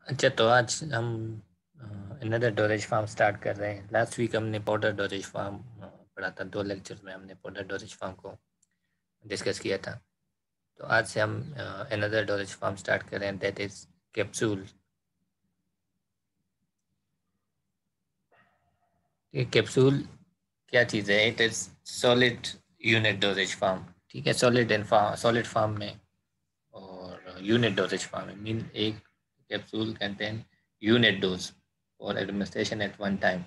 अच्छा, तो आज हम अनदर डोरेज फार्म स्टार्ट कर रहे हैं। लास्ट वीक हमने पाउडर डोरेज फार्म पढ़ा था। 2 लेक्चर्स में हमने पाउडर डोरेज फार्म को डिस्कस किया था। तो आज से हम अनदर डोरेज फार्म स्टार्ट कर रहे हैं, दैट इज कैप्सूल। ये कैप्सूल क्या चीज़ है? It is solid unit dosage form. ठीक है, सॉलिड फार्म में और यूनिट डोरेज फार्म में मीन एक कैप्सूल कंटेन यूनिट डोज और administration at one time.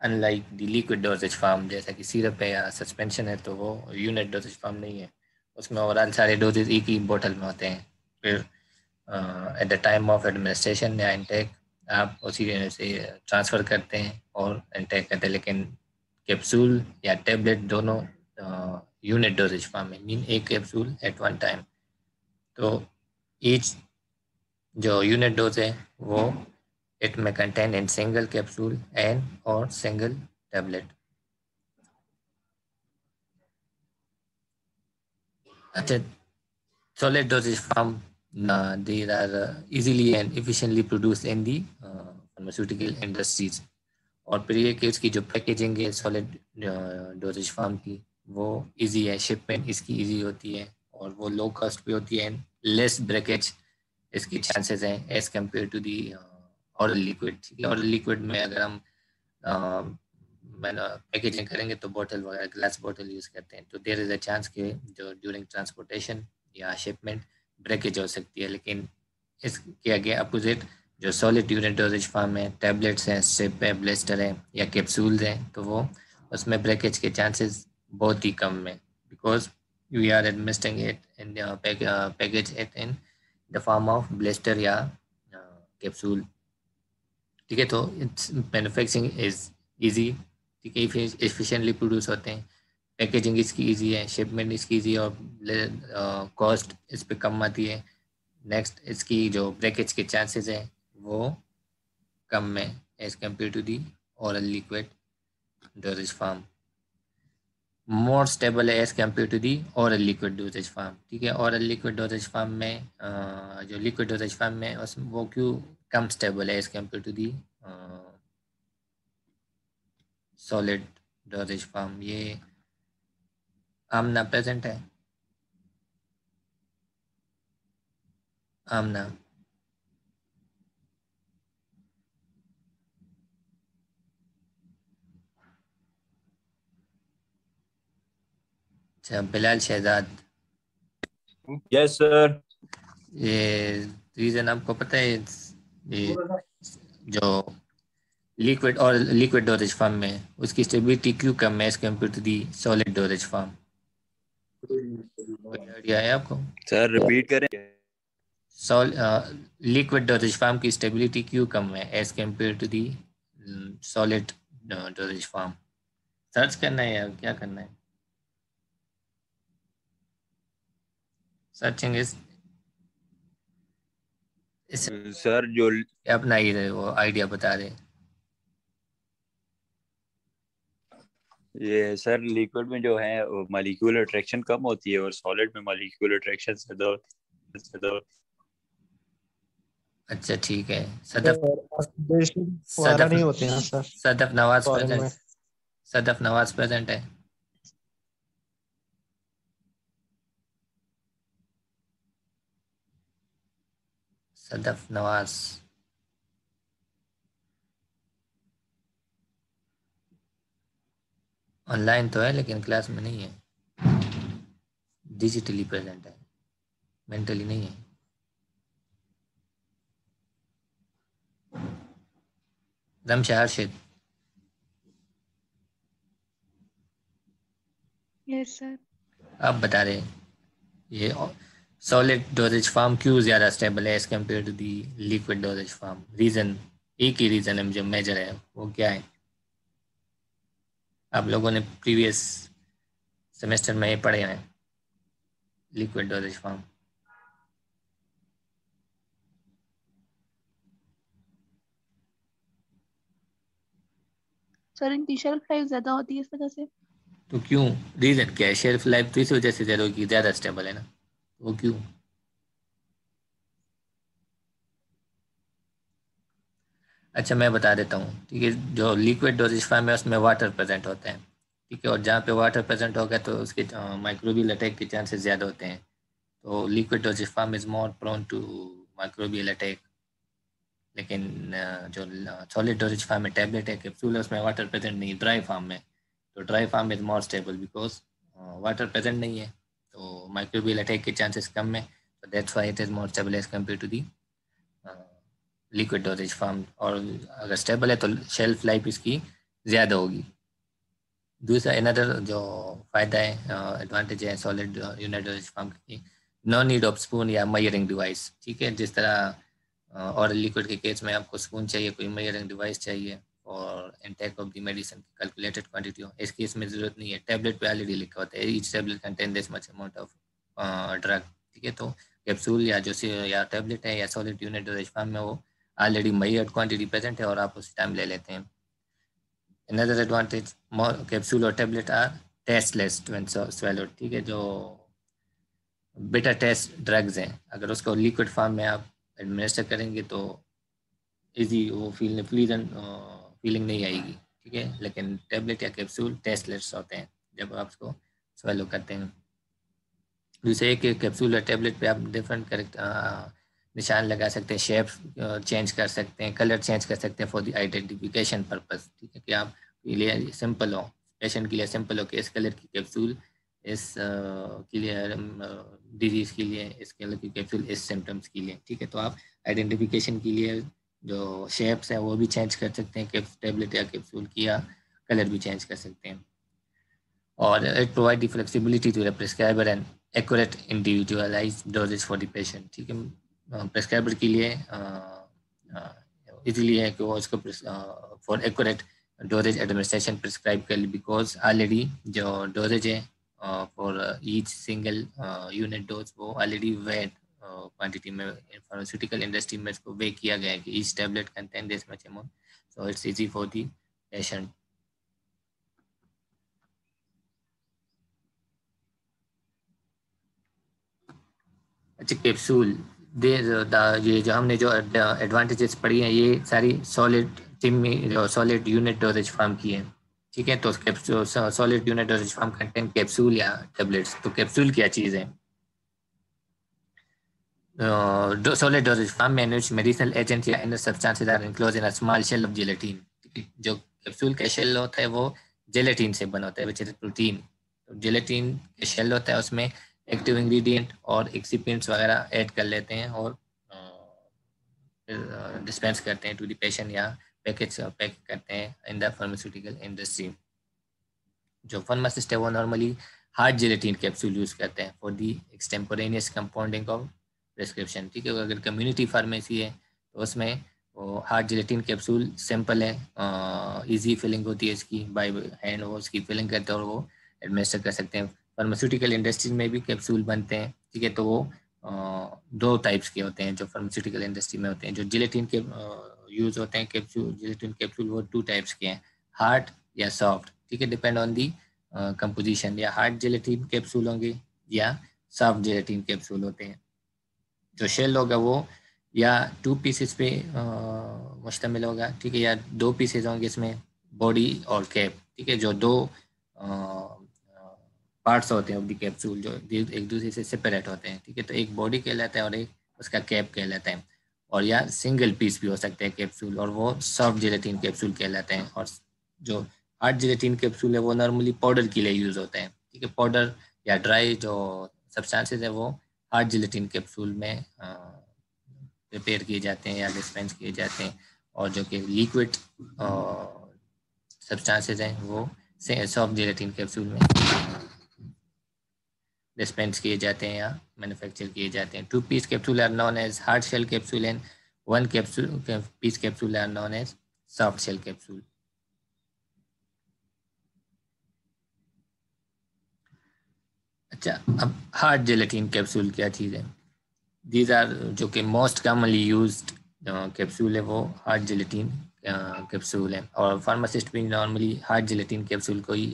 Unlike the liquid doses form, जैसा कि सिरप है या सस्पेंशन है, तो वो यूनिट डोजेज फार्म नहीं है। उसमें ओवरऑल सारे डोजेज एक ही बोतल में होते हैं। फिर at the time of administration या इनटेक आप उसी से ट्रांसफ़र करते हैं और इनटेक करते हैं। लेकिन कैप्सूल या टेबलेट दोनों यूनिट डोजेज फार्म में मीन एक कैप्सूल एट वन टाइम। तो ईच जो यूनिट डोज है वो इट में contain in single capsule and और सिंगल टेबलेट। अच्छा, solid dosage form, they are easily and efficiently produced in the pharmaceutical industries। और फिर ये कि इसकी जो पैकेजिंग है सॉलिड डोजेज फार्म की, वो इजी है, शिपमेंट इसकी इजी होती है और वो लो कॉस्ट पे होती है। लेस ब्रेकेज इसकी चांसेस हैं as compare to the oral liquid. Oral liquid में अगर हम पैकेजिंग करेंगे तो बोतल वगैरह ग्लास बोतल यूज़ करते हैं, तो देयर इज़ अ चांस कि जो ड्यूरिंग ट्रांसपोर्टेशन या शिपमेंट ब्रेकेज हो सकती है। लेकिन इसके आगे अपोजिट जो सॉलिड यूनिट डोजेज फॉर्म है, टैबलेट्स हैं, सिप है, ब्लिस्टर है या कैप्सूल्स हैं, तो वो उसमें ब्रेकेज के चांसेस बहुत ही कम है, because we are administering it in package it in the form of blister या कैप्सूल। ठीक है, तो इट्स मैन्युफैक्चरिंग इज ईजी। ठीक है, एफिशिएंटली प्रोड्यूस होते हैं, पैकेजिंग इसकी ईजी है, शिपमेंट इसकी ईजी है और कॉस्ट इस पे कम आती है। नेक्स्ट, इसकी जो ब्रेकेज के चांसेस हैं वो कम है as compare to the oral liquid doses form. More stable है as compare to the oral liquid doses form. ठीक है, ओरल लिक्विड डोजेज फार्म में जो लिक्विड डोजेज फार्म में उसमें वो क्यों कम स्टेबल है as compare to the solid dosage form? ये आमना प्रेजेंट है, आमना। अच्छा, बिलाल शहजाद, यस सर। ये रीज़न आपको पता है? ये जो लिक्विड और लिक्विड डोरेज फार्म में उसकी स्टेबिलिटी क्यों कम है as compare to the solid dosage form? कोई आइडिया है आपको? सर रिपीट करें। सॉल लिक्विड डोरेज फार्म की स्टेबिलिटी क्यों कम है as compare to the solid dosage form? Search करना है या क्या करना है? सर्चिंग इस सर जो अपना ही रहे, वो आइडिया बता रहे। ये सर लिक्विड में जो है मॉलिक्यूलर अट्रैक्शन कम होती है और सॉलिड में मॉलिक्यूलर अट्रैक्शन ज्यादा होती अच्छा, ठीक है। सदफ और ऑक्सीडेशन वगैरह सदफ नहीं होते हैं sir Sadaf Nawaz foreign present. में। सदफ नवाज प्रेजेंट है। सदफ नवाज ऑनलाइन तो है लेकिन क्लास में नहीं है। डिजिटली प्रेजेंट है, मेंटली नहीं है। रमशा हर्षित, यस सर। आप बता रहे हैं ये सॉलिड डोजेज फार्म क्यों ज़्यादा स्टेबल है as compare to the liquid doses form? Reason एक ही रीज़न है जो मेजर है, वो क्या है? आप लोगों ने प्रीवियस सेमेस्टर में ये पढ़े हैं, लिक्विड डोजेज फार्म। सर इनकी शेल्फ लाइफ ज्यादा होती है इस वजह से। तो क्यों? रीज़न क्या है? शेल्फ लाइफ तो इस वजह से ज़्यादा होगी, ज़्यादा स्टेबल है ना, वो क्यों? अच्छा मैं बता देता हूँ, ठीक है। जो लिक्विड डोजेज फॉर्म है उसमें वाटर प्रेजेंट होता है, ठीक है, और जहाँ पे वाटर प्रेजेंट होगा तो उसके माइक्रोबियल अटैक के चांसेस ज़्यादा होते हैं। तो liquid dosage form is more prone to microbial attack. लेकिन जो सॉलिड डोजेज फॉर्म में टैबलेट है, कैप्सूल है, उसमें वाटर प्रेजेंट नहीं, ड्राई फॉर्म में। तो dry form is more stable because water present नहीं है, तो माइक्रोबियल अटैक के चांसेस कम है। तो that's why it is more stable as compare to the liquid dosage form. और अगर स्टेबल है तो शेल्फ लाइफ इसकी ज़्यादा होगी। दूसरा अनदर जो फ़ायदा है, एडवांटेज है सॉलिड यूनिट डोजेज फॉर्म की, नो नीड ऑफ स्पून या मेजरिंग डिवाइस, ठीक है। जिस तरह और लिक्विड के केस में आपको स्पून चाहिए, कोई मेजरिंग डिवाइस चाहिए और इनटेक ऑफ द मेडिसिन की कैलकुलेटेड क्वांटिटी हो, इस केस में ज़रूरत नहीं है। टैबलेट पे ऑलरेडी लिखा होता है each tablet contain this much amount of drug, ठीक है। तो कैप्सूल या या टैबलेट है या सॉलिड यूनिट डोजेज फॉर्म में वो ऑलरेडी मेजर्ड क्वांटिटी प्रेजेंट है और आप उस टाइम ले लेते हैं। Another advantage, more capsule or tablet are tasteless when swallowed, ठीक है। जो बिटर टेस्ट ड्रग्स हैं, अगर उसको लिक्विड फॉर्म में आप एडमिनिस्टर करेंगे तो इजी वो फीलिंग नहीं आएगी, ठीक है। लेकिन टेबलेट या कैप्सूल टेस्टलेस होते हैं जब आप उसको स्वेलो करते हैं। दूसरे एक कैप्सूल या टेबलेट पे आप डिफरेंट निशान लगा सकते हैं, शेप चेंज कर सकते हैं, कलर चेंज कर सकते हैं फॉर द आइडेंटिफिकेशन पर्पस, ठीक है। कि आप के लिए सिंपल हो, पेशेंट के लिए सिंपल हो कि इस कलर की कैप्सूल इस के लिए डिजीज़ के लिए, इस कलर की कैप्सूल इस सिम्टम्स के लिए, ठीक है। तो आप आइडेंटिफिकेशन के लिए जो शेप्स हैं वो भी चेंज कर सकते हैं टेबलेट या कैप्सूल की, या कलर भी चेंज कर सकते हैं। और it provide the flexibility to the prescriber and accurate individualized dosage for the patient, ठीक है। प्रिस्क्राइबर के लिए इजीली है कि वो इसको for accurate dosage administration prescribe कर ली, बिकॉज ऑलरेडी जो डोजेज है for each single unit dose वो ऑलरेडी वेट क्वांटिटी में फार्मास्यूटिकल इंडस्ट्री में इसको वे किया गया है कि each tablet contain this much amount, so it's easy for the patient. अच्छा कैप्सूल दे ये जो हमने जो एडवांटेजेस पढ़ी हैं ये सारी सॉलिड टीम में जो सॉलिड यूनिट डोजेज फॉर्म की है, ठीक है। तो capsule solid unit dosage form contain capsule या टेबलेट्स। तो कैप्सूल क्या चीज़ है? सॉलिड डोजेज फॉर्म में मेडिसिनल एजेंट या inner substances are enclose in a small shell of gelatin. जो कैप्सूल का शेल होता है वो जेलेटिन से बना होता है, विच इज प्रोटीन। तो जेलेटिन के शेल होता है, उसमें एक्टिव इंग्रेडिएंट और एक्सिपिएंट्स वगैरह ऐड कर लेते हैं और डिस्पेंस करते हैं टू द पेशेंट या पैक करते हैं इन द फार्मास्यूटिकल इंडस्ट्री। जो फार्मासिस्ट है वो normally hard gelatin capsule use करते हैं for the extemporaneous compounding of prescription, ठीक है। अगर कम्युनिटी फार्मेसी है तो उसमें वो हार्ड जेलेटिन कैप्सूल सिंपल है, इजी फिलिंग होती है इसकी, बाय हैंड वो उसकी फिलिंग करते हैं और वो एडमिनिस्टर कर सकते हैं। फार्मास्यूटिकल इंडस्ट्री में भी कैप्सूल बनते हैं, ठीक है। तो वो दो टाइप्स के होते हैं जो फार्मास्यूटिकल इंडस्ट्री में होते हैं। जो जेलेटिन के यूज़ होते हैं कैप्सूल, जेलेटिन कैप्सूल, वो टू टाइप्स के हैं, हार्ड या सॉफ्ट, ठीक है। डिपेंड ऑन दी कंपोजिशन, या हार्ड जेलेटिन कैप्सूल होंगे या सॉफ्ट जेलेटिन कैप्सूल होते हैं। जो शेल होगा वो या 2 पीसेस पे मुश्तमिल होगा, ठीक है, या 2 पीसेस होंगे इसमें, बॉडी और कैप, ठीक है। जो दो पार्ट्स होते हैं ऑफ द कैप्सूल जो एक दूसरे से सेपरेट होते हैं, ठीक है। तो एक बॉडी कहलाता है और एक उसका कैप कहलाता है। और या सिंगल पीस भी हो सकते हैं कैप्सूल, और वो सॉफ्ट जेलेटिन कैप्सूल कहलाते हैं। और जो हार्ड जेलेटिन कैप्सूल है वो नॉर्मली पाउडर के लिए यूज़ होता है, ठीक है। पाउडर या ड्राई जो सब्सटेंसेस है वो हार्ड जेलेटिन कैप्सूल में प्रिपेयर किए जाते हैं या डिस्पेंस किए जाते हैं। और जो कि लिक्विड सब्सटेंसेस हैं वो सॉफ्ट जेलेटिन कैप्सूल में डिस्पेंस किए जाते हैं या मैन्युफैक्चर किए जाते हैं। 2 piece capsule are known as hard shell capsule and 1 piece capsule are known as soft shell capsule. अच्छा, अब हार्ड जेलेटिन कैप्सूल क्या चीज़ है? दीज आर जो कि मोस्ट कॉमनली यूज्ड कैप्सूल है वो हार्ड जेलेटिन कैप्सूल है। और फार्मासिस्ट भी नॉर्मली हार्ड जेलेटिन कैप्सूल को ही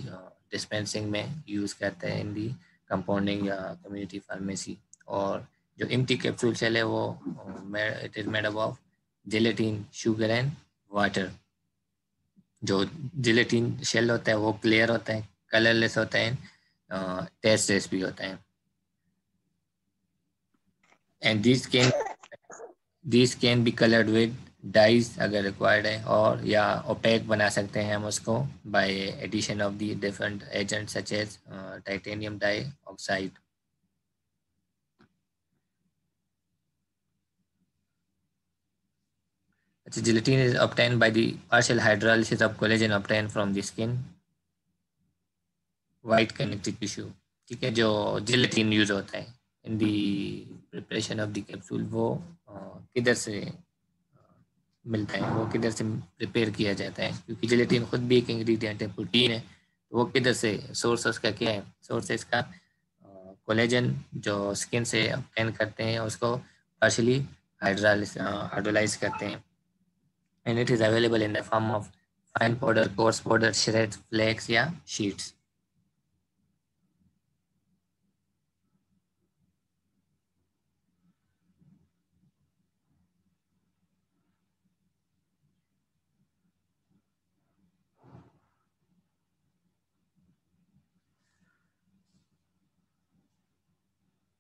डिस्पेंसिंग में यूज़ करते हैं इन दी कंपाउंडिंग या कम्युनिटी फार्मेसी। और जो एम्प्टी कैप्सूल शेल है वो it is made up of gelatin, sugar and water. जो जिलेटिन शेल होता है वो क्लियर होता है, कलरलेस होता है, टेस्टलेस भी होता है। And this can be coloured with dyes अगर रिक्वायर्ड है, और या ओपेक बना सकते हैं हम उसको by addition of the different agent such as titanium dioxide. Gelatin is obtained by the partial hydrolysis of collagen obtained from the skin, white connective tissue। ठीक है, जो जिलेटिन यूज होता है इन दी प्रिपरेशन ऑफ द कैप्सूल, वो किधर से मिलता है, वो किधर से प्रिपेयर किया जाता है, क्योंकि जिलेटिन खुद भी एक इंग्रेडिएंट है, प्रोटीन है, तो वो किधर से, सोर्स उसका क्या है, सोर्स इसका कोलेजन जो स्किन से ऑब्टेन करते हैं, उसको पार्शली हाइड्रोलाइज करते हैं। And it is available in the form of fine powder, coarse powder, shreds, flakes या sheets।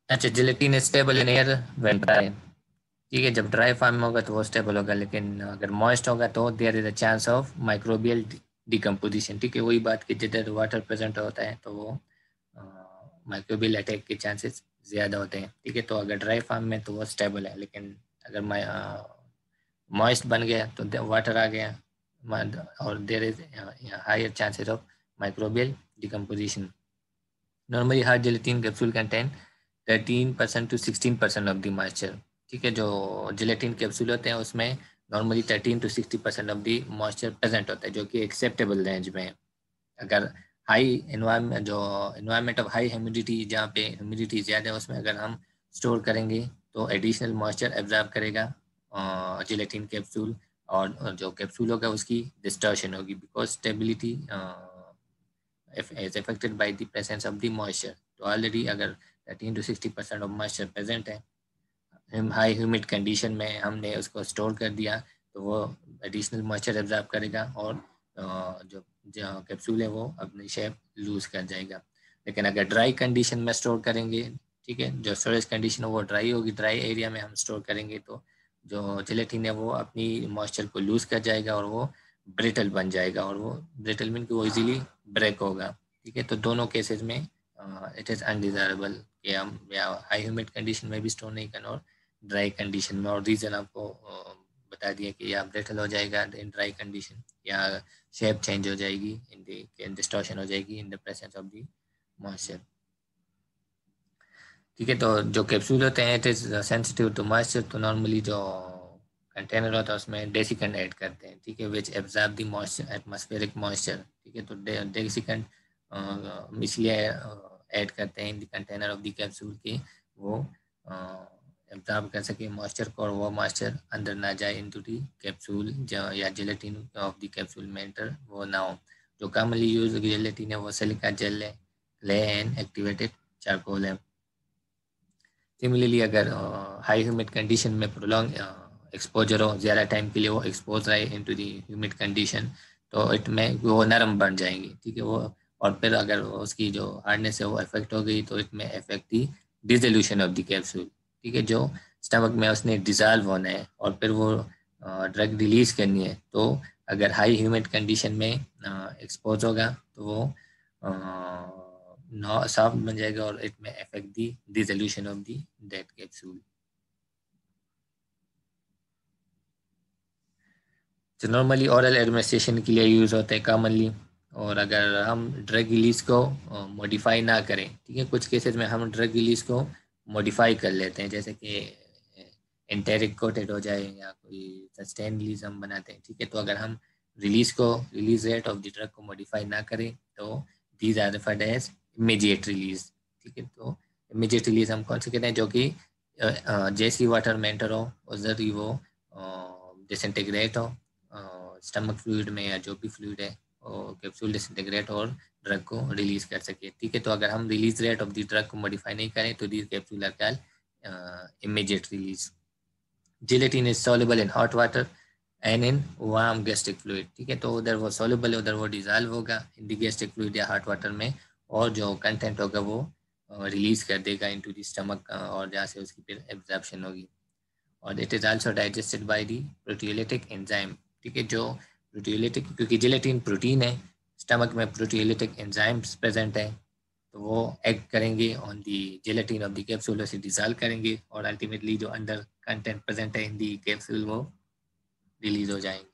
अच्छा, gelatin stable in air when dry. ठीक है, जब ड्राई फॉर्म में होगा तो वो स्टेबल होगा, लेकिन अगर मॉइस्ट होगा तो there is a chance of microbial decomposition. ठीक है, वही बात कि जिधर वाटर प्रेजेंट होता है तो वो माइक्रोबियल अटैक के चांसेस ज़्यादा होते हैं। ठीक है, तो अगर ड्राई फॉर्म में तो वो स्टेबल है, लेकिन अगर मॉइस्ट बन गया तो वाटर आ गया और there is higher chances of microbial decomposition. Normally hard gelatin capsule contain 13% to 16% of the moisture. ठीक है, जो जिलेटिन कैप्सूल होते हैं उसमें normally 13 to 60% of the moisture present होता है, जो कि एक्सेप्टेबल रेंज में है। अगर हाई एनवायरमेंट, जो एनवायरमेंट ऑफ हाई ह्यूमिडिटी, जहाँ पे ह्यूमिडिटी ज़्यादा है, उसमें अगर हम स्टोर करेंगे तो एडिशनल मॉइस्चर एब्जॉर्ब करेगा जिलेटिन कैप्सूल, और जो कैप्सूल होगा उसकी डिस्टॉर्शन होगी, because stability is affected by the presence of the moisture। तो ऑलरेडी अगर 13 to 60% ऑफ मॉइस्चर प्रेजेंट है, हाई ह्यूमिड कंडीशन में हमने उसको स्टोर कर दिया, तो वो एडिशनल मॉइस्चर एब्जॉर्ब करेगा और जो कैप्सूल है वो अपनी शेप लूज कर जाएगा। लेकिन अगर ड्राई कंडीशन में स्टोर करेंगे, ठीक है, जो स्टोरेज कंडीशन है वो ड्राई होगी, ड्राई एरिया में हम स्टोर करेंगे तो जो जिलेटिन है वो अपनी मॉइस्चर को लूज कर जाएगा और वो ब्रिटल बन जाएगा, और वो ब्रिटल मीन कि वो इजीली ब्रेक होगा। ठीक है, तो दोनों केसेस में इट इज़ अनडिजायरेबल कि हम या हाई ह्यूमिड कंडीशन में भी स्टोर नहीं करना और ड्राई कंडीशन में। और रीज़न आपको बता दिया कि या ब्रिटल हो जाएगा इन ड्राई कंडीशन, या शेप चेंज हो जाएगी, इन डिस्टॉर्शन हो जाएगी in the presence of the moisture. ठीक है, तो जो कैप्सूल होते हैं it is sensitive to moisture, तो नॉर्मली जो कंटेनर होता है उसमें डेसिकेंट ऐड करते हैं। ठीक है, which absorb the moisture, atmospheric moisture. ठीक है, तो डेसिकेंट इसलिए ऐड करते हैं in the container of the capsule की वो एब्जॉर्ब कर सके मॉइस्चर को, और वो मॉइस्चर अंदर ना जाए इनटू द कैप्सूल, या जिलेटिन ऑफ द कैप्सूल में एंटर वो ना हो। जो कॉमनली यूज जिलेटिन है वो सिलिका जेल है, क्ले एंड एक्टिवेटेड चारकोल है। सिमिलरली अगर हाई ह्यूमिड कंडीशन में प्रोलॉन्ग एक्सपोजर हो, ज़्यादा टाइम के लिए वो एक्सपोज रहे इनटू दी ह्यूमिड कंडीशन, तो इट में वो नरम बन जाएंगी। ठीक है, वो और फिर अगर उसकी जो हार्डनेस है वो अफेक्ट हो गई तो इट में affect the dissolution of the capsule. ठीक है, जो स्टमक में उसने डिज़ोल्व होना है और फिर वो ड्रग रिलीज करनी है, तो अगर हाई ह्यूमिड कंडीशन में एक्सपोज होगा तो वो सॉफ्ट बन जाएगा और इट में affect the dissolution of the dead capsule. जो नॉर्मली ऑरल एडमिनिस्ट्रेशन के लिए यूज़ होते हैं कॉमनली, और अगर हम ड्रग रिलीज को मॉडिफाई ना करें, ठीक है, कुछ केसेस में हम ड्रग रिलीज को मॉडिफाई कर लेते हैं, जैसे कि एंटेरिक कोटेड हो जाए या कोई सस्टेन रिलीज हम बनाते हैं। ठीक है, तो अगर हम release rate of the drug को मॉडिफाई ना करें तो these are referred as immediate release. ठीक है, तो इमीडिएट रिलीज हम कौन से कहते हैं, जो कि जैसी वाटर में एंटर हो उधर ही वो डिसइंटीग्रेट हो स्टमक फ्लूइड में, या जो भी फ्लूइड है कैप्सूल डिसइंटीग्रेट और ड्रग को रिलीज कर सके। ठीक है, तो अगर हम release rate of the drug को मॉडिफाई नहीं करें तो these capsule are called immediate release. Gelatin is soluble in hot water and in warm gastric fluid, ठीक है। तो उधर वो सॉल्युबल है, उधर वो डिजॉल्व होगा इन द गैस्ट्रिक फ्लूइड या हॉट वाटर में, और जो कंटेंट होगा वो रिलीज कर देगा इनटू द स्टमक, और जहाँ से उसकी फिर एब्जॉर्प्शन होगी। और it is also digested by the proteolytic enzyme, ठीक है। जो प्रोटियोलिटिक, क्योंकि जिलेटिन प्रोटीन है, स्टमक में प्रोटियोलिटिक एंजाइम्स प्रेजेंट है, तो वो एक्ट करेंगे on the gelatin of the capsule, उसे डिसॉल्व करेंगे, और अल्टीमेटली जो अंदर कंटेंट प्रेजेंट है इन दी कैप्सूल वो रिलीज हो जाएंगे।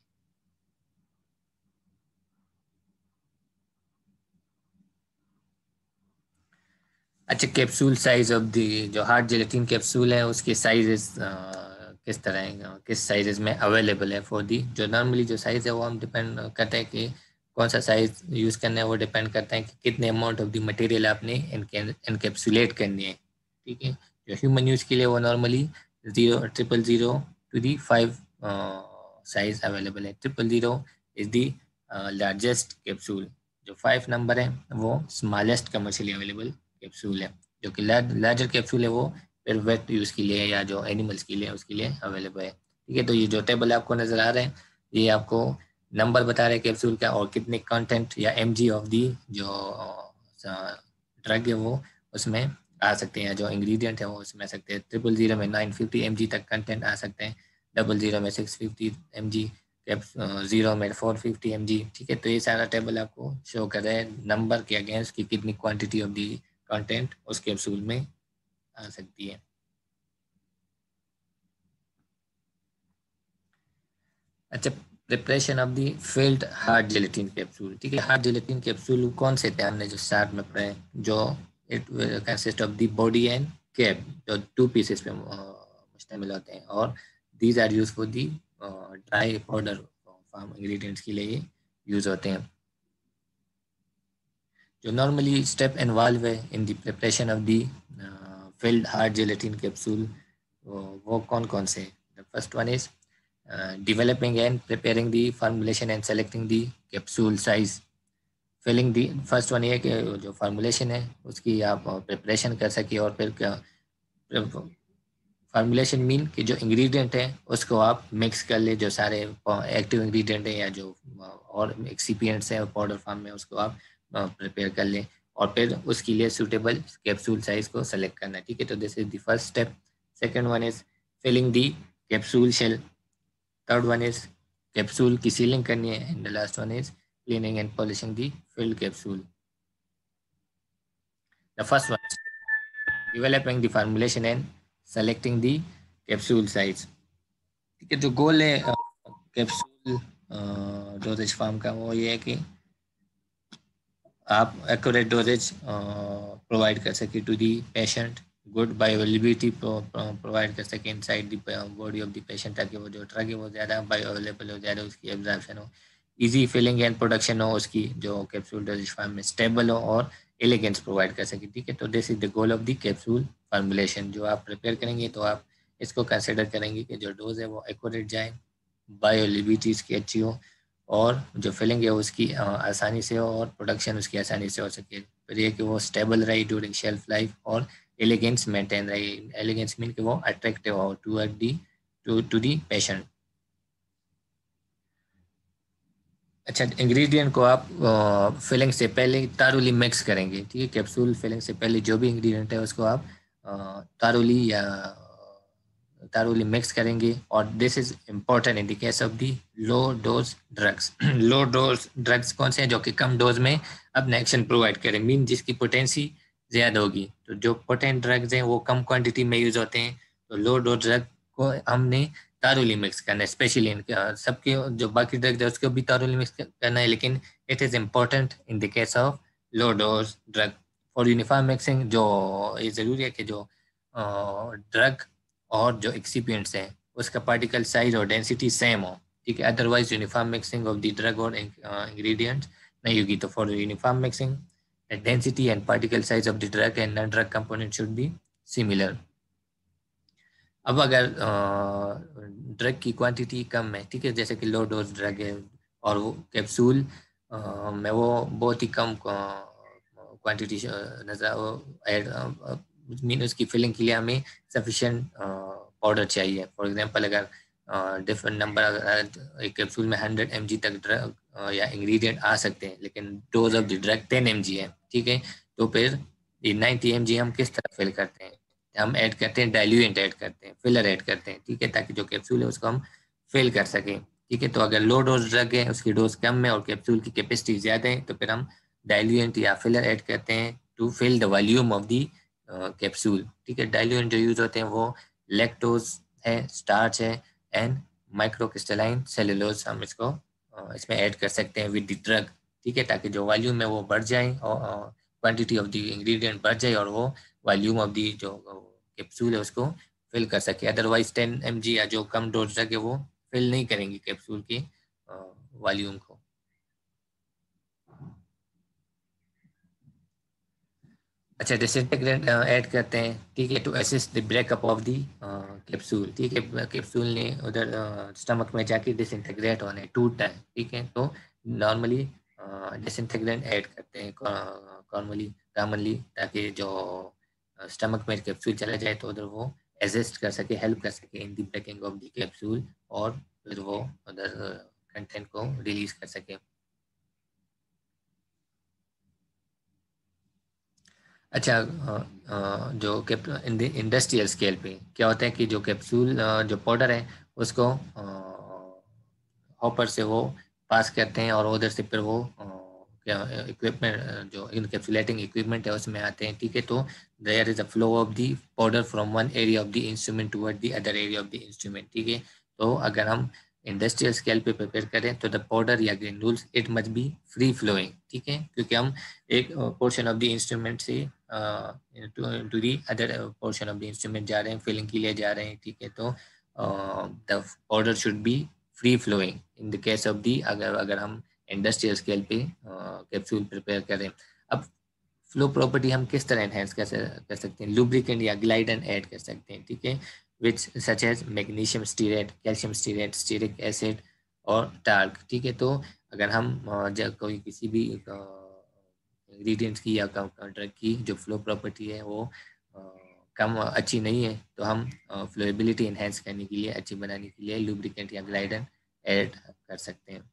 अच्छा, कैप्सूल साइज ऑफ दी, जो हार्ड जेलेटिन कैप्सूल है उसके साइजेस किस तरह हैं, किस साइजेस में अवेलेबल है फॉर दी, जो नॉर्मली जो साइज है वो हम डिपेंड करता है कि कौन सा साइज यूज़ करना है, वो डिपेंड करता है कि कितने अमाउंट ऑफ द मटेरियल आपने इनकेप्सुलेट करनी है, ठीक है। जो ह्यूमन यूज़ के लिए वो normally 000 to the 5 size available है। 000 इज दी लार्जेस्ट कैप्सूल, जो 5 नंबर है वो स्मॉलेस्ट कमर्शियली अवेलेबल कैप्सूल है। जो कि लार्जर कैप्सूल है वो फिर वेट यूज़ के लिए या जो एनिमल्स के लिए उसके लिए अवेलेबल है, ठीक है। तो ये जो टेबल आपको नज़र आ रहे हैं, ये आपको नंबर बता रहे हैं कैप्सूल का, और कितने कंटेंट या mg ऑफ दी जो ड्रग है वो उसमें आ सकते हैं, जो इंग्रेडिएंट है वो उसमें आ सकते हैं। 000 में 950 mg तक कंटेंट आ सकते हैं, 00 में 650 mg, कैप 0 में 450 mg, ठीक है। तो ये सारा टेबल आपको शो कर रहा है नंबर के अगेंस्ट की कितनी क्वांटिटी ऑफ दी कंटेंट उस कैप्सूल में आ सकती है। अच्छा, preparation of the filled hard gelatin capsule, ठीक है। हार्ड जेलेटिन कैप्सूल कौन से थे हमने जो स्टार्ट में पढ़े, जो it consist of the body and cap, जो 2 पीसेस पे मुश्तमिल होते हैं, और these are use for the dry powder form ingredients के लिए यूज होते हैं। जो नॉर्मली स्टेप इन्वॉल्व है in the preparation of the filled hard gelatin capsule, वो कौन कौन से? The first one is developing and preparing the formulation and selecting the capsule size, filling the. First one ये कि जो फार्मूलेशन है उसकी आप प्रिपरेशन कर सके, और फिर क्या फार्मूलेशन मीन कि जो इंग्रेडिएंट है उसको आप मिक्स कर ले, जो सारे एक्टिव इंग्रेडिएंट है या जो और एक्सिपिएंट्स हैं पाउडर फॉर्म में उसको आप प्रिपेयर कर लें, और फिर उसके लिए सूटेबल कैप्सूल साइज को सेलेक्ट करना है, ठीक है। तो this is the first step. Second one is filling the capsule shell, third one is capsule की सीलिंग करनी है, and the last one is cleaning and polishing the filled capsule. The first one, developing the formulation and selecting the capsule size, ठीक है। जो गोल है capsule doses farm का वो ये है कि आप एक्यूरेट डोजेज प्रोवाइड कर सके to the patient, good bioavailability provide कर सके inside the body of the patient, ताकि वो जो ड्रग है वो ज़्यादा बायोअवेलेबल हो, ज़्यादा उसकी एब्जॉर्प्शन हो, इजी फिलिंग एंड प्रोडक्शन हो उसकी, जो कैप्सूल डोजेज फार्म में स्टेबल हो और एलिगेंस प्रोवाइड कर सके, ठीक है। तो this is the goal of the capsule formulation. जो आप प्रिपेयर करेंगे तो आप इसको कंसिडर करेंगे कि जो डोज है वो एक्यूरेट जाए, बायोअवेलेबिलिटी इसकी अच्छी हो, और जो फिलिंग है उसकी आसानी से हो, और प्रोडक्शन उसकी आसानी से हो सके। फिर ये कि वो स्टेबल रहे ड्यूरिंग शेल्फ लाइफ, और एलिगेंस मेंटेन रहे। एलिगेंस मीन कि वो अट्रैक्टिव हो टू दी पेशेंट। अच्छा, इंग्रेडिएंट को आप फिलिंग से पहले तारुली मिक्स करेंगे, ठीक है। कैप्सूल फिलिंग से पहले जो भी इंग्रेडिएंट है उसको आप तारुली मिक्स करेंगे, और this is important in the case of the low dose drugs. Low dose drugs कौन से हैं? जो कि कम डोज में अपना एक्शन प्रोवाइड करें, मीन जिसकी पोटेंसी ज़्यादा होगी। तो जो पोटेंट ड्रग्स हैं वो कम क्वांटिटी में यूज होते हैं, तो लो डोज ड्रग को हमने तारुली मिक्स करना है, स्पेशली इनके सबके जो बाकी ड्रग्स है उसको भी तारुली मिक्स करना है, लेकिन it is important in the case of low dose drug. For uniform mixing जो ये ज़रूरी है कि जो ड्रग और जो एक्सिपिएंट्स हैं उसका पार्टिकल साइज और डेंसिटी सेम हो, ठीक है। Otherwise uniform mixing of the drug और इंग्रेडिएंट्स नहीं होगी। तो for uniform mixing the density and particle size of the drug and non-drug component should be similar. अब अगर ड्रग की क्वांटिटी कम है, ठीक है, जैसे कि लो डोज ड्रग है और वो कैप्सूल में वो बहुत ही कम क्वांटिटी नजर ऐड मीन उसकी फिलिंग के लिए हमें सफिशिएंट पाउडर चाहिए। फॉर एग्जांपल अगर डिफरेंट नंबर, एक कैप्सूल में 100 mg तक ड्रग या इंग्रेडिएंट आ सकते हैं, लेकिन dose of the drug 10 mg है, ठीक है। तो फिर ये 90 mg हम किस तरह फिल करते हैं? हम ऐड करते हैं डाइल्यूएंट ऐड करते हैं, फिलर ऐड करते हैं, ठीक है, ताकि जो कैप्सूल है उसको हम फिल कर सकें, ठीक है। तो अगर लो डोज ड्रग है, उसकी डोज कम है और कैप्सूल की कैपेसिटी ज़्यादा है, तो फिर हम डाइल्यूएंट या फिलर ऐड करते हैं to fill the volume of the capsule, ठीक है। डाइल्यूएंट जो यूज़ होते हैं वो लैक्टोज है, स्टार्च है एंड माइक्रोक्रिस्टलाइन सेलुलोज, हम इसको इसमें ऐड कर सकते हैं विद द ड्रग, ठीक है, ताकि जो वॉल्यूम है वो बढ़ जाए और क्वांटिटी ऑफ द इंग्रेडिएंट बढ़ जाए और वो वॉल्यूम ऑफ द जो कैप्सूल है उसको फिल कर सके। अदरवाइज 10 mg या जो कम डोज ड्रग है वो फिल नहीं करेंगी कैप्सूल की वॉल्यूम को। अच्छा, डिसइंटीग्रेंट ऐड करते हैं, ठीक है, to assist the breakup of the capsule, ठीक है। कैप्सूल ने उधर स्टमक में जाके डिसइंटीग्रेट होने टूटता है, ठीक है। तो नॉर्मली डिसइंटीग्रेंट ऐड करते हैं कॉमनली, ताकि जो स्टमक में कैप्सूल चला जाए तो उधर वो असिस्ट कर सके, हेल्प कर सके in the breaking of the capsule, और फिर वो उधर कंटेंट को रिलीज कर सके। अच्छा, जो इंडस्ट्रियल स्केल पे क्या होता है कि जो कैप्सूल जो पाउडर है उसको हॉपर से वो पास करते हैं और उधर से फिर वो क्या इक्विपमेंट जो इनकैप्सुलेटिंग इक्विपमेंट है उसमें आते हैं, ठीक है। तो there is a flow of the powder from one area of the instrument toward the other area of the instrument, ठीक है। तो अगर हम इंडस्ट्रियल स्केल पे प्रिपेयर करें तो द पाउडर या granules it must be free flowing, ठीक है, क्योंकि हम एक पोर्शन ऑफ द इंस्ट्रूमेंट से to the other portion of the instrument जा रहे हैं, फिलिंग के लिए जा रहे हैं, ठीक है। तो the powder should be free flowing in the case of the, अगर हम इंडस्ट्रियल स्केल पे कैप्सूल प्रिपेयर करें। अब फ्लो प्रॉपर्टी हम किस तरह एनहेंस कर सकते हैं? लुब्रिकेंट या ग्लाइडन ऐड कर सकते हैं, ठीक है, which such as magnesium stearate, calcium stearate, stearic acid और टार्क, ठीक है। तो अगर हम कोई किसी भी इंग्रेडिएंट्स की या ड्रग की जो फ्लो प्रॉपर्टी है वो कम अच्छी नहीं है, तो हम फ्लोएबिलिटी इन्हेंस करने के लिए, अच्छी बनाने के लिए लुब्रिकेंट या ग्लाइडन ऐड कर सकते हैं।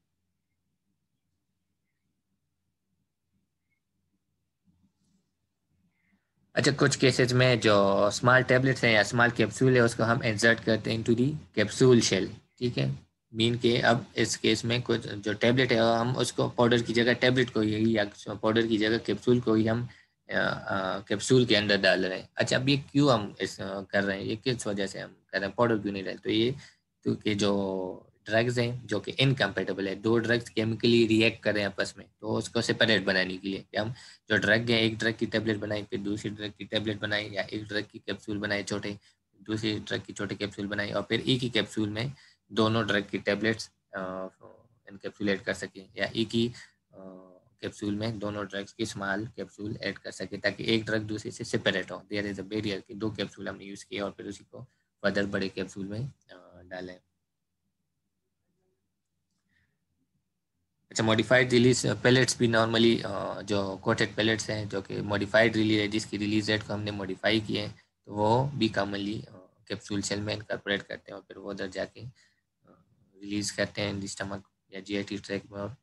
अच्छा, कुछ केसेस में जो स्मॉल टैबलेट्स हैं या स्मॉल कैप्सूल है उसको हम इंसर्ट करते हैं इनटू दी कैप्सूल शेल, ठीक है। मीन के अब इस केस में कुछ जो टैबलेट है हम उसको पाउडर की जगह टैबलेट को ही, या पाउडर की जगह कैप्सूल को ही हम कैप्सूल के अंदर डाल रहे हैं। अच्छा, अब ये क्यों हम कर रहे हैं, ये किस वजह से हम कर रहे हैं, पाउडर क्यों नहीं डाल? तो ये क्योंकि जो ड्रग्स हैं जो कि इनकम्पेटेबल है, दो ड्रग्स केमिकली रिएक्ट कर रहे हैं आपस में, तो उसको सेपरेट बनाने के लिए कि हम जो ड्रग है एक ड्रग की टैबलेट बनाई, फिर दूसरी ड्रग की टैबलेट बनाई, या एक ड्रग की कैप्सूल बनाई छोटे, दूसरी ड्रग की छोटे कैप्सूल बनाई, और फिर एक ही कैप्सूल में दोनों ड्रग की टैबलेट्स इनकैप्सुलेट कर सकें, या एक ही कैप्सूल में दोनों ड्रग्स की स्मॉल कैप्सूल ऐड कर सके, ताकि एक ड्रग दूसरे से सेपरेट हो। देयर इज अ बैरियर कि दो कैप्सूल हमने यूज़ किया और फिर उसी को फर्दर बड़े कैप्सूल में डालें। अच्छा, मॉडिफाइड रिलीज पैलेट्स भी नॉर्मली जो कोटेड पैलेट्स हैं जो कि मॉडिफाइड रिलीज है, जिसकी रिलीज रेट को हमने मॉडिफाई किए हैं, तो वो भी कॉमनली कैप्सूल सेल में इनकॉर्पोरेट करते हैं और फिर वो उधर जाके रिलीज करते हैं स्टमक या जीआईटी ट्रैक में, और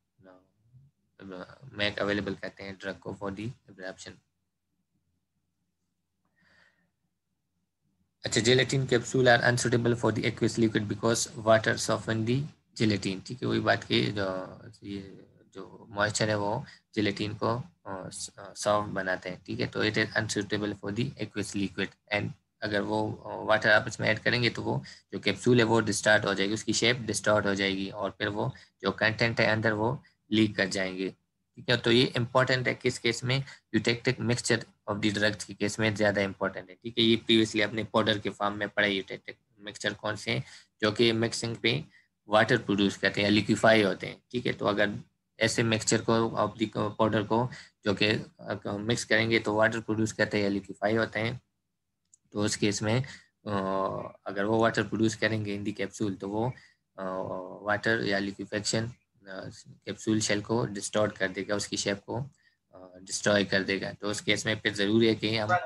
मैक अवेलेबल करते हैं ड्रग को फॉर दी एब्जॉर्प्शन। अच्छा, gelatin capsule are unsuitable for the aqueous liquid because water soften the gelatin, ठीक है। वही बात की जो मॉइस्चर है वो जेलेटिन को सॉफ्ट बनाते हैं, ठीक है। तो it is unsuitable for the aqueous liquid, and अगर वो वाटर आप इसमें ऐड करेंगे तो वो जो कैप्सूल है वो डिस्टार्ट हो जाएगी, उसकी शेप डिस्टार्ट हो जाएगी, और फिर वो जो कंटेंट है अंदर वो लीक कर जाएंगे, ठीक है। तो ये इंपॉर्टेंट है किस केस में? Eutectic mixture of the drugs के केस में ज़्यादा इंपॉर्टेंट है, ठीक है। ये प्रीवियसली अपने पाउडर के फॉर्म में पढ़ा, यूटेक्टिक मिक्सचर कौन से हैं जो कि मिक्सिंग पे वाटर प्रोड्यूस करते हैं, लिक्विफाई होते हैं, ठीक है। तो अगर ऐसे मिक्सचर को ऑफ द पाउडर को जो कि मिक्स करेंगे तो वाटर प्रोड्यूस करते हैं या लिक्विफाई होते हैं, तो उस केस में अगर वो वाटर प्रोड्यूस करेंगे इन दी कैप्सूल तो वो वाटर या लिक्विफेक्शन कैप्सूल शेल को डिस्टॉर्ट कर देगा, उसकी शेप को डिस्ट्रॉय कर देगा। तो उस केस में फिर ज़रूरी है कि हम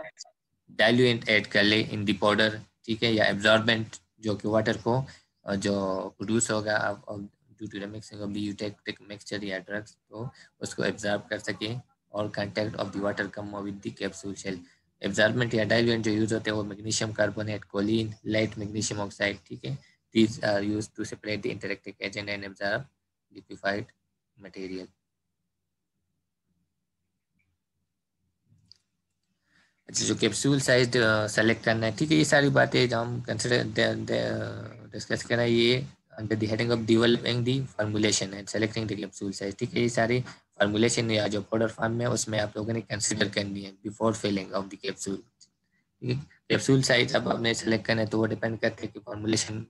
डाइल्यूएंट ऐड कर ले इन दी पाउडर, ठीक है, या एब्जॉर्बेंट जो कि वाटर को जो प्रोड्यूस होगा due to the mixing of the eutectic mixture या ड्रग्स, तो उसको एब्जॉर्ब कर सके और contact of the water come with the capsule shell. Absorbent या डाइल्यूएंट जो यूज होते हैं वो magnesium carbonate, kaolin, light magnesium oxide, ठीक है। These are used to separate the interacting agent and absorb liquefied material. अच्छा, जो कैप्सूल साइज सेलेक्ट करना है, ठीक है, ये सारी बातें जो हम कंसिडर डिस्कस करें ये under the heading of developing the formulation and selecting the capsule size, ठीक है। ये सारी फॉर्मुलेशन या जो पाउडर फॉर्म में उसमें आप लोगों ने कंसिडर करनी है before filling of the capsule, ठीक है। कैप्सूल साइज अब आपने सेलेक्ट करना है तो वो डिपेंड करते हैं कि फॉर्मुलेशन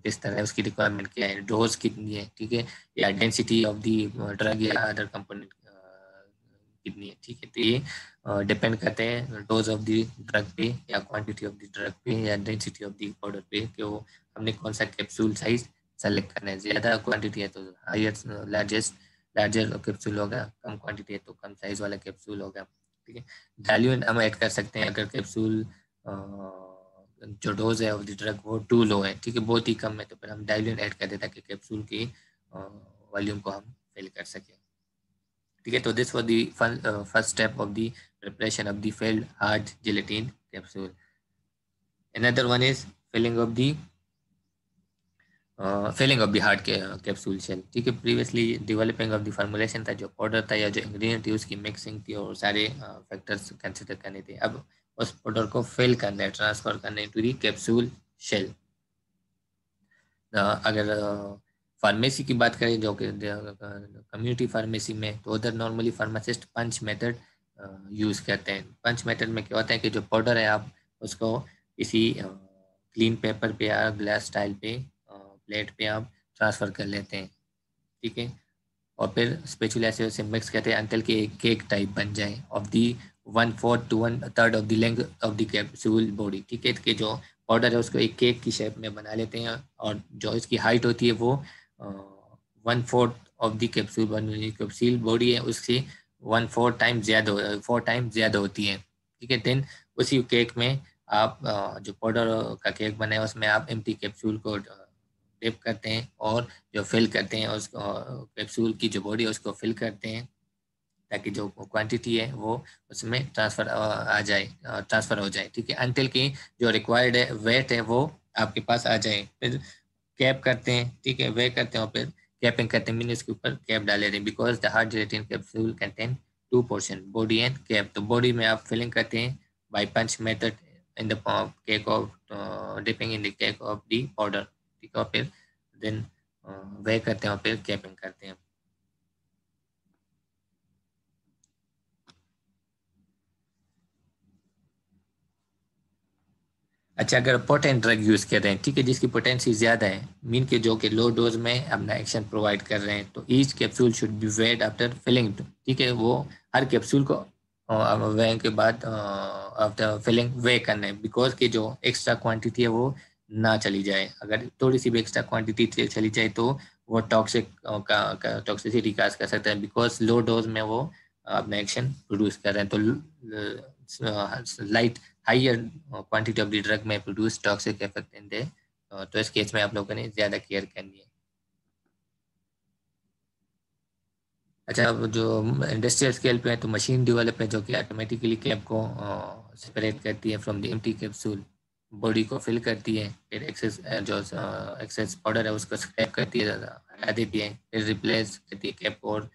किस तरह है, उसकी रिक्वायरमेंट क्या है, डोज कितनी है, ठीक है, या डेंसिटी ऑफ द ड्रग या अदर कंपोनेंट कितनी है, ठीक है। तो ये डिपेंड करते हैं डोज ऑफ द ड्रग पे या क्वांटिटी ऑफ द ड्रग पे या डेंसिटी ऑफ द पाउडर पे कि वो हमने कौन सा कैप्सूल साइज सेलेक्ट करना है। ज़्यादा क्वांटिटी है तो हायर लार्जर कैप्सूल होगा, कम क्वांटिटी है तो कम साइज वाला कैप्सूल होगा, ठीक है। डाइल्यूएंट हम ऐड कर सकते हैं अगर कैप्सूल जो डोज है ऑफ द ड्रग वो टू लो है, ठीक है, बहुत ही कम है, तो फिर हम डाइल्यूएंट ऐड कर दें ताकि कैप्सूल की वॉल्यूम को हम फिल कर सकें, ठीक है। तो this was the first step of the preparation of the filled hard gelatin capsule. Another one is filling of the hard capsule shell, ठीक है। Previously developing of the formulation था, जो पाउडर था या जो इंग्रेडिएंट थी उसकी मिक्सिंग थी और सारे फैक्टर्स कंसिडर करने थे। अब उस पाउडर को फिल करना है, ट्रांसफर करना है टू दी कैप्सूल शेल। अगर फार्मेसी की बात करें जो कि कम्युनिटी फार्मेसी में, तो उधर नॉर्मली फार्मासिस्ट पंच मेथड यूज़ करते हैं। पंच मेथड में क्या होता है कि जो पाउडर है आप उसको किसी क्लीन पेपर पे या ग्लास स्टाइल पे प्लेट पे आप ट्रांसफ़र कर लेते हैं, ठीक है, और फिर स्पेचुला से उसे मिक्स करते हैं अंटिल कि एक केक टाइप बन जाए of the 1/4 to 1/3 of the length of the capsule body, ठीक है, कि जो पाउडर है उसको एक केक की शेप में बना लेते हैं और जो इसकी हाइट होती है वो 1/4 ऑफ द कैप्सूल बॉडी है उससे 1/4 टाइम ज़्यादा 4 टाइम ज़्यादा होती है, ठीक है। देन उसी केक में आप जो पाउडर का केक बना है उसमें आप एम्प्टी कैप्सूल को डिप करते हैं और जो फिल करते हैं उसको कैप्सूल की जो बॉडी है उसको फिल करते हैं ताकि जो क्वांटिटी है वो उसमें ट्रांसफ़र हो जाए, ठीक है, अंटिल की जो रिक्वायर्ड है वेट है वो आपके पास आ जाए। फिर कैप करते हैं, ठीक है, वे करते हैं और फिर कैपिंग करते हैं, मीन इसके ऊपर कैप डाले रहे because the hard gelatin capsule contain 2 portion body and cap. तो बॉडी में आप फिलिंग करते हैं by punch method in the cake of dipping in the cake of the powder, ठीक है, और फिर देन वे करते हैं और फिर कैपिंग करते हैं। अच्छा, अगर पोटेंट ड्रग यूज़ कर रहे हैं, ठीक है, जिसकी पोटेंसी ज़्यादा है, मीन के जो कि लो डोज में अपना एक्शन प्रोवाइड कर रहे हैं, तो each capsule should be weighed after filling, ठीक है, वो हर कैप्सूल को वे के बाद आफ्टर फिलिंग वे करना है बिकॉज की जो एक्स्ट्रा क्वांटिटी है वो ना चली जाए। अगर थोड़ी सी भी एक्स्ट्रा क्वांटिटी चली जाए तो वो टॉक्सिक का टॉक्सिसिटी काज कर सकता है बिकॉज लो डोज में वो अपना एक्शन प्रोड्यूस कर रहे हैं। तो light higher quantity of the drug में प्रोड्यूस टॉक्सिक इफेक्ट इन दे, तो इस केस में आप लोगों ने ज़्यादा केयर करनी है। अच्छा, अब जो इंडस्ट्रियल स्केल पे है तो मशीन डेवलप है जो कि ऑटोमेटिकली कैप को सेपरेट करती है from the empty capsule, body को फिल करती है, फिर एक्सेस पाउडर है उसको स्क्रैप करती है, हटा देती है, फिर रिप्लेस करती है कैप और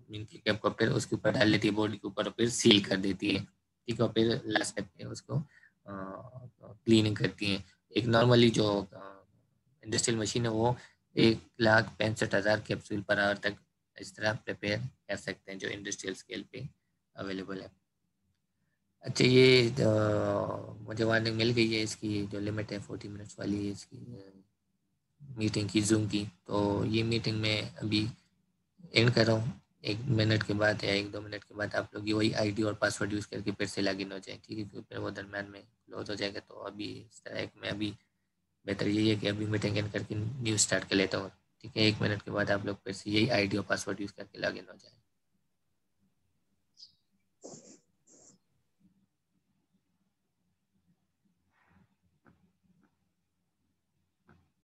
मीन की कैप को फिर उसके ऊपर डाल लेती है बॉडी के ऊपर और फिर सील कर देती है, ठीक है, फिर लास्ट स्टेप पे उसको क्लीनिंग करती है। एक नॉर्मली जो इंडस्ट्रियल मशीन है वो 1,65,000 कैप्सूल पर आवर तक इस तरह प्रिपेयर कर सकते हैं जो इंडस्ट्रियल स्केल पे अवेलेबल है। अच्छा, ये मुझे वार्निंग मिल गई है, इसकी जो लिमिट है 40 मिनट्स वाली है इसकी मीटिंग की, जूम की, तो ये मीटिंग मैं अभी एंड कर रहा हूँ। 1 मिनट के बाद या 1-2 मिनट के बाद आप लोग ये वही आईडी और पासवर्ड यूज़ करके फिर से लॉगिन हो जाए, ठीक है, क्योंकि फिर वो दरम्यान में क्लोज हो जाएगा। तो अभी इस तरह एक मैं अभी बेहतर यही है कि अभी मीटिंग एंड करके न्यूज़ स्टार्ट कर लेता हूँ, ठीक है। 1 मिनट के बाद आप लोग फिर से यही आईडी और पासवर्ड यूज़ करके लॉगिन हो जाए।